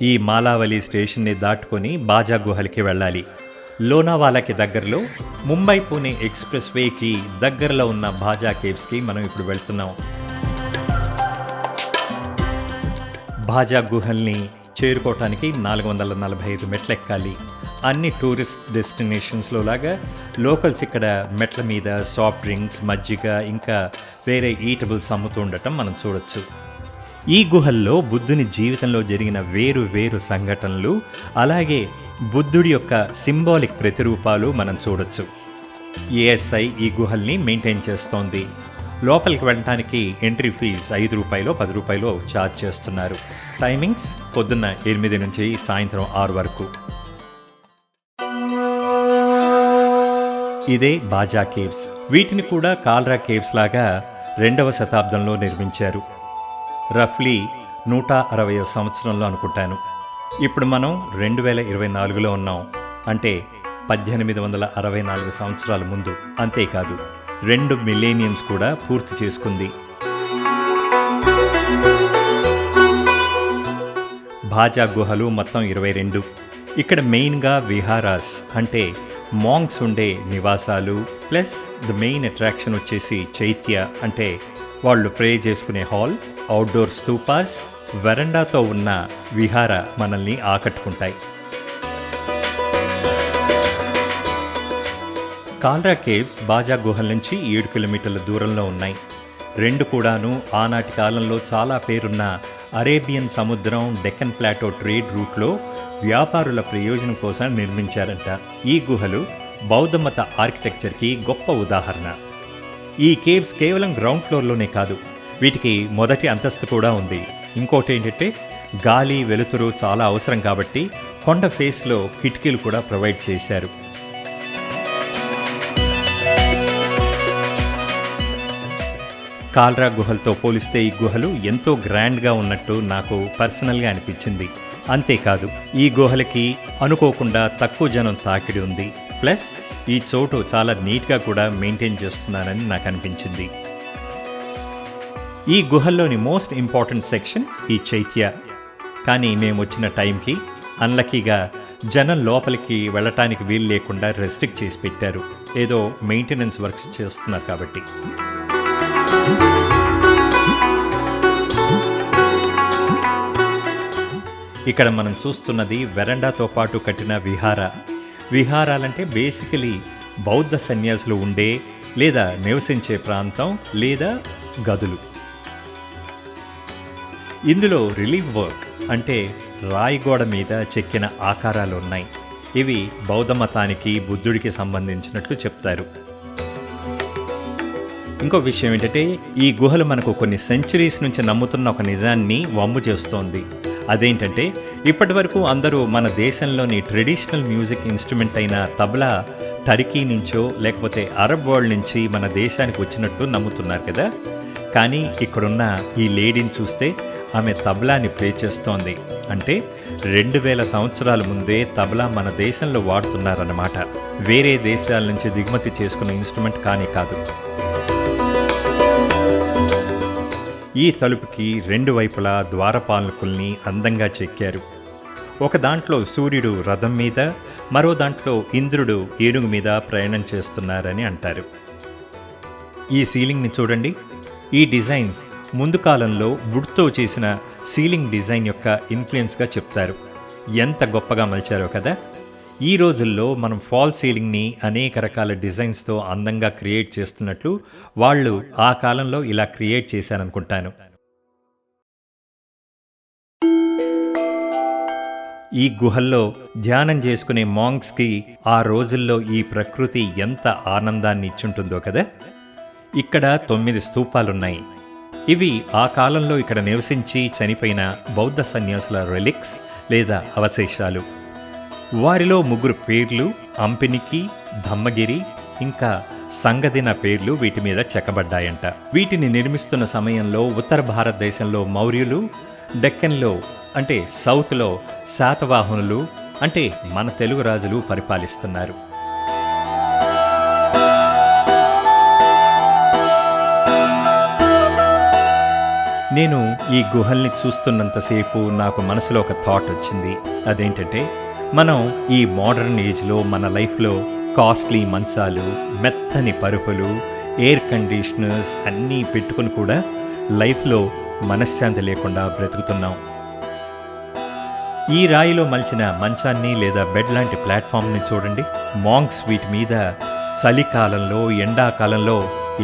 ఈ మాలావలి స్టేషన్ని దాటుకొని బాజా గుహలకి వెళ్ళాలి. లోనావాలాకి దగ్గరలో ముంబై పూణే ఎక్స్ప్రెస్ వేకి దగ్గరలో ఉన్న బాజా కేవ్స్కి మనం ఇప్పుడు వెళ్తున్నాం. బాజా గుహల్ని చేరుకోవటానికి 445 మెట్లు ఎక్కాలి. అన్ని టూరిస్ట్ డెస్టినేషన్స్లో లాగా లోకల్స్ ఇక్కడ మెట్ల మీద సాఫ్ట్ డ్రింక్స్, మజ్జిగ, ఇంకా వేరే ఈటబుల్స్ అమ్ముతూ ఉండటం మనం చూడొచ్చు. ఈ గుహల్లో బుద్ధుని జీవితంలో జరిగిన వేరు వేరు సంఘటనలు, అలాగే బుద్ధుడి యొక్క సింబాలిక్ ప్రతిరూపాలు మనం చూడొచ్చు. ఏఎస్ఐ ఈ గుహల్ని మెయింటైన్ చేస్తోంది. లోపలికి వెళ్ళటానికి ఎంట్రీ ఫీజు 5 రూపాయలు 10 రూపాయలు ఛార్జ్ చేస్తున్నారు. టైమింగ్స్ పొద్దున్న 8 నుంచి సాయంత్రం 6 వరకు. ఇదే బాజా కేవ్స్. వీటిని కూడా కాల్రా కేవ్స్ లాగా 2వ శతాబ్దంలో నిర్మించారు. రఫ్లీ 160వ సంవత్సరంలో అనుకుంటాను. ఇప్పుడు మనం 2024లో ఉన్నాం. అంటే 1864 సంవత్సరాల ముందు. అంతేకాదు 2 మిలేనియమ్స్ కూడా పూర్తి చేసుకుంది. బాజా గుహలు మొత్తం 22. ఇక్కడ మెయిన్గా విహారాస్ అంటే మాంగ్స్ ఉండే నివాసాలు, ప్లస్ ద మెయిన్ అట్రాక్షన్ వచ్చేసి చైత్య అంటే వాళ్ళు ప్రే చేసుకునే హాల్, అవుట్డోర్ స్తూపాస్, వరండాతో ఉన్న విహార మనల్ని ఆకట్టుకుంటాయి. కాల్రా కేవ్స్ బాజా గుహల నుంచి 7 కిలోమీటర్ల దూరంలో ఉన్నాయి. 2 కూడాను ఆనాటి కాలంలో చాలా పేరున్న అరేబియన్ సముద్రం, డెక్కన్ ప్లాటో ట్రేడ్ రూట్లో వ్యాపారుల ప్రయోజనం కోసం నిర్మించారంట. ఈ గుహలు బౌద్ధ మత ఆర్కిటెక్చర్కి గొప్ప ఉదాహరణ. ఈ కేవ్స్ కేవలం గ్రౌండ్ ఫ్లోర్లోనే కాదు, వీటికి మొదటి అంతస్తు కూడా ఉంది. ఇంకోటి ఏంటంటే గాలి, వెలుతురు చాలా అవసరం కాబట్టి కొండ ఫేస్లో కిటికీలు కూడా ప్రొవైడ్ చేశారు. కాల్రా గుహలతో పోలిస్తే ఈ గుహలు ఎంతో గ్రాండ్గా ఉన్నట్టు నాకు పర్సనల్గా అనిపించింది. అంతేకాదు ఈ గుహలకి అనుకోకుండా తక్కువ జనం తాకిడి ఉంది. ప్లస్ ఈ చోటు చాలా నీట్గా కూడా మెయింటైన్ చేస్తున్నారని నాకు అనిపించింది. ఈ గుహల్లోని మోస్ట్ ఇంపార్టెంట్ సెక్షన్ ఈ చైత్య. కానీ మేము వచ్చిన టైంకి అన్లక్కీగా జనం లోపలికి వెళ్ళటానికి వీలు లేకుండా రెస్ట్రిక్ట్ చేసి పెట్టారు. ఏదో మెయింటెనెన్స్ వర్క్స్ చేస్తున్నారు కాబట్టి. ఇక్కడ మనం చూస్తున్నది వెరండాతో పాటు కట్టిన విహారాలంటే బేసికలీ బౌద్ధ సన్యాసులు ఉండే లేదా నివసించే ప్రాంతం లేదా గదులు. ఇందులో రిలీఫ్ వర్క్ అంటే రాయి గోడ మీద చెక్కిన ఆకారాలు ఉన్నాయి. ఇవి బౌద్ధ మతానికి, బుద్ధుడికి సంబంధించినట్లు చెప్తారు. ఇంకో విషయం ఏంటంటే ఈ గుహలు మనకు కొన్ని సెంచరీస్ నుంచి నమ్ముతున్న ఒక నిజాన్ని వమ్ము చేస్తోంది. అదేంటంటే ఇప్పటి వరకు అందరూ మన దేశంలోని ట్రెడిషనల్ మ్యూజిక్ ఇన్స్ట్రుమెంట్ అయిన తబలా టర్కీ నుంచో లేకపోతే అరబ్ వరల్డ్ నుంచి మన దేశానికి వచ్చినట్టు నమ్ముతున్నారు కదా. కానీ ఇక్కడున్న ఈ లేడీని చూస్తే ఆమె తబలాని ప్లే చేస్తోంది. అంటే 2000 సంవత్సరాల ముందే తబలా మన దేశంలో వాడుతున్నారన్నమాట. వేరే దేశాల నుంచి దిగుమతి చేసుకున్న ఇన్స్ట్రుమెంట్ కానీ కాదు. ఈ తలుపుకి 2 వైపులా ద్వారపాలకుల్ని అందంగా చెక్కారు. ఒక దాంట్లో సూర్యుడు రథం మీద, మరో దాంట్లో ఇంద్రుడు ఏనుగు మీద ప్రయాణం చేస్తున్నారని అంటారు. ఈ సీలింగ్ని చూడండి. ఈ డిజైన్స్ ముందు కాలంలో వుడ్తో చేసిన సీలింగ్ డిజైన్ యొక్క ఇన్ఫ్లుయెన్స్గా చెప్తారు. ఎంత గొప్పగా మలిచారో కదా. ఈ రోజుల్లో మనం ఫాల్ సీలింగ్ని అనేక రకాల డిజైన్స్తో అందంగా క్రియేట్ చేస్తున్నట్లు వాళ్ళు ఆ కాలంలో ఇలా క్రియేట్ చేశారనుకుంటాను. ఈ గుహల్లో ధ్యానం చేసుకునే మాంక్స్కి ఆ రోజుల్లో ఈ ప్రకృతి ఎంత ఆనందాన్ని ఇచ్చుంటుందో కదా. ఇక్కడ 9 స్తూపాలున్నాయి. ఇవి ఆ కాలంలో ఇక్కడ నివసించి చనిపోయిన బౌద్ధ సన్యాసుల రెలిక్స్ లేదా అవశేషాలు. వారిలో 3 పేర్లు అంపినికి, ధమ్మగిరి, ఇంకా సంగదిన పేర్లు వీటి మీద చెక్కబడ్డాయంట. వీటిని నిర్మిస్తున్న సమయంలో ఉత్తర భారతదేశంలో మౌర్యులు, డెక్కన్లో అంటే సౌత్లో శాతవాహనులు అంటే మన తెలుగు రాజులు పరిపాలిస్తున్నారు. నేను ఈ గుహల్ని చూస్తున్నంతసేపు నాకు మనసులో ఒక థాట్ వచ్చింది. అదేంటంటే, మనం ఈ మోడర్న్ ఏజ్లో మన లైఫ్లో కాస్ట్లీ మంచాలు, మెత్తని పరుపులు, ఎయిర్ కండిషనర్స్ అన్నీ పెట్టుకుని కూడా లైఫ్లో మనశ్శాంతి లేకుండా బ్రతుకుతున్నాం. ఈ రాయిలో మలిచిన మంచాన్ని లేదా బెడ్ లాంటి ప్లాట్ఫామ్ని చూడండి. మాంక్స్ వీటి మీద చలికాలంలో, ఎండాకాలంలో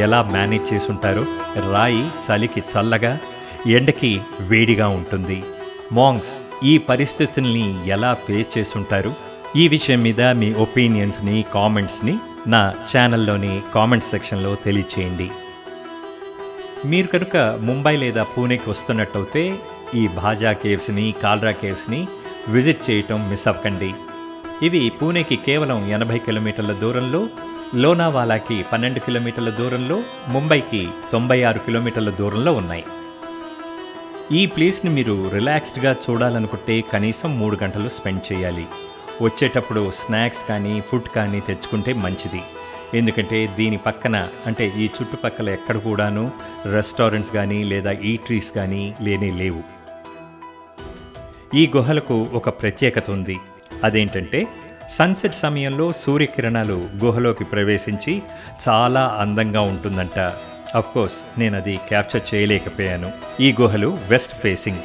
ఎలా మేనేజ్ చేసుంటారో. రాయి చలికి చల్లగా, ఎండకి వేడిగా ఉంటుంది. మాంక్స్ ఈ పరిస్థితుల్ని ఎలా ఫేస్ చేసుంటారు? ఈ విషయం మీద మీ ఒపీనియన్స్ని, కామెంట్స్ని నా ఛానల్లోని కామెంట్స్ సెక్షన్లో తెలియచేయండి. మీరు కనుక ముంబై లేదా పూణేకి వస్తున్నట్టయితే ఈ భాజా కేవ్స్ని, కాల్రా కేవ్స్ని విజిట్ చేయటం మిస్ అవ్వకండి. ఇవి పూణేకి కేవలం 80 కిలోమీటర్ల దూరంలో, లోనావాలాకి 12 కిలోమీటర్ల దూరంలో, ముంబైకి 96 కిలోమీటర్ల దూరంలో ఉన్నాయి. ఈ ప్లేస్ని మీరు రిలాక్స్డ్గా చూడాలనుకుంటే కనీసం 3 గంటలు స్పెండ్ చేయాలి. వచ్చేటప్పుడు స్నాక్స్ కానీ ఫుడ్ కానీ తెచ్చుకుంటే మంచిది. ఎందుకంటే దీని పక్కన, అంటే ఈ చుట్టుపక్కల ఎక్కడ కూడాను రెస్టారెంట్స్ కానీ లేదా ఈట్రీస్ కానీ లేవు. ఈ గుహలకు ఒక ప్రత్యేకత ఉంది. అదేంటంటే, సన్సెట్ సమయంలో సూర్యకిరణాలు గుహలోకి ప్రవేశించి చాలా అందంగా ఉంటుందంట. అఫ్కోర్స్ నేను అది క్యాప్చర్ చేయలేకపోయాను. ఈ గుహలు వెస్ట్ ఫేసింగ్.